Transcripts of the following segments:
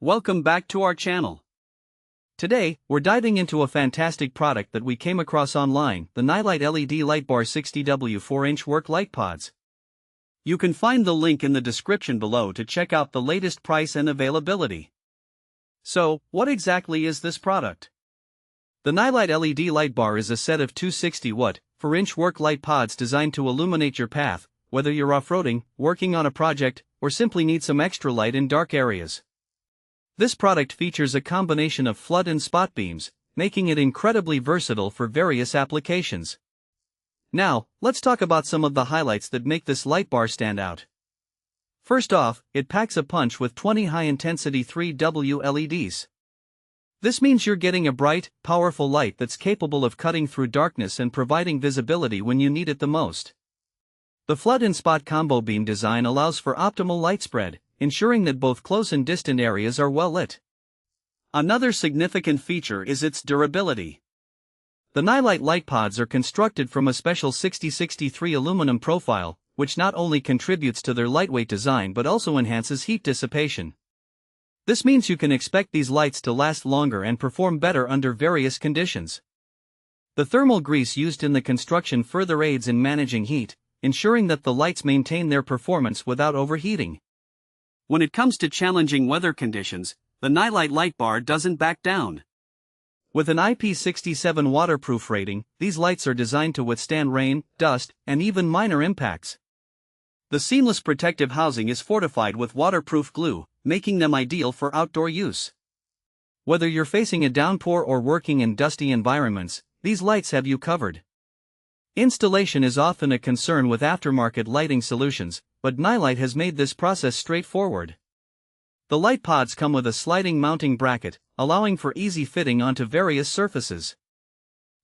Welcome back to our channel. Today, we're diving into a fantastic product that we came across online, the Nilight LED Light Bar 60W 4-inch work light pods. You can find the link in the description below to check out the latest price and availability. So, what exactly is this product? The Nilight LED Light Bar is a set of 260-watt, 4-inch work light pods designed to illuminate your path, whether you're off-roading, working on a project, or simply need some extra light in dark areas. This product features a combination of flood and spot beams, making it incredibly versatile for various applications. Now, let's talk about some of the highlights that make this light bar stand out. First off, it packs a punch with 20 high-intensity 3W LEDs. This means you're getting a bright, powerful light that's capable of cutting through darkness and providing visibility when you need it the most. The flood and spot combo beam design allows for optimal light spread, ensuring that both close and distant areas are well lit. Another significant feature is its durability. The Nilight light pods are constructed from a special 6063 aluminum profile, which not only contributes to their lightweight design but also enhances heat dissipation. This means you can expect these lights to last longer and perform better under various conditions. The thermal grease used in the construction further aids in managing heat, ensuring that the lights maintain their performance without overheating. When it comes to challenging weather conditions, the Nilight Light Bar doesn't back down. With an IP67 waterproof rating, these lights are designed to withstand rain, dust, and even minor impacts. The seamless protective housing is fortified with waterproof glue, making them ideal for outdoor use. Whether you're facing a downpour or working in dusty environments, these lights have you covered. Installation is often a concern with aftermarket lighting solutions, but Nilight has made this process straightforward. The light pods come with a sliding mounting bracket, allowing for easy fitting onto various surfaces.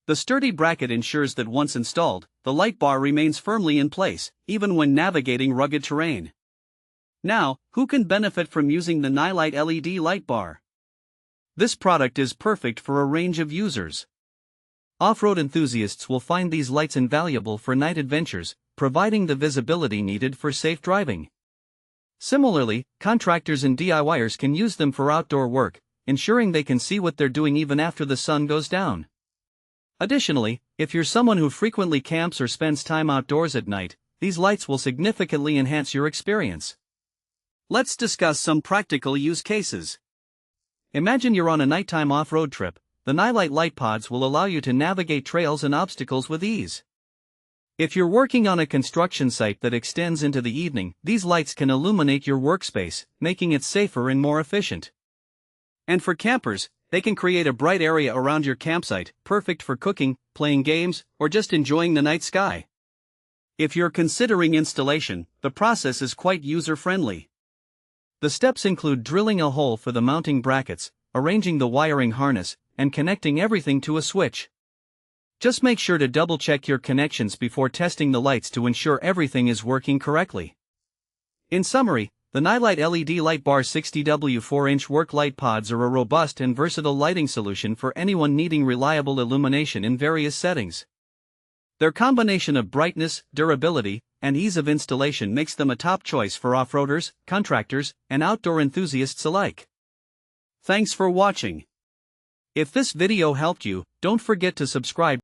The sturdy bracket ensures that once installed, the light bar remains firmly in place, even when navigating rugged terrain. Now, who can benefit from using the Nilight LED Light Bar? This product is perfect for a range of users. Off-road enthusiasts will find these lights invaluable for night adventures, providing the visibility needed for safe driving. Similarly, contractors and DIYers can use them for outdoor work, ensuring they can see what they're doing even after the sun goes down. Additionally, if you're someone who frequently camps or spends time outdoors at night, these lights will significantly enhance your experience. Let's discuss some practical use cases. Imagine you're on a nighttime off-road trip. The Nilight light pods will allow you to navigate trails and obstacles with ease. If you're working on a construction site that extends into the evening, these lights can illuminate your workspace, making it safer and more efficient. And for campers, they can create a bright area around your campsite, perfect for cooking, playing games, or just enjoying the night sky. If you're considering installation, the process is quite user-friendly. The steps include drilling a hole for the mounting brackets, arranging the wiring harness, and connecting everything to a switch. Just make sure to double-check your connections before testing the lights to ensure everything is working correctly. In summary, the Nilight LED Light Bar 60W 4-inch work light pods are a robust and versatile lighting solution for anyone needing reliable illumination in various settings. Their combination of brightness, durability, and ease of installation makes them a top choice for off-roaders, contractors, and outdoor enthusiasts alike. Thanks for watching. If this video helped you, don't forget to subscribe.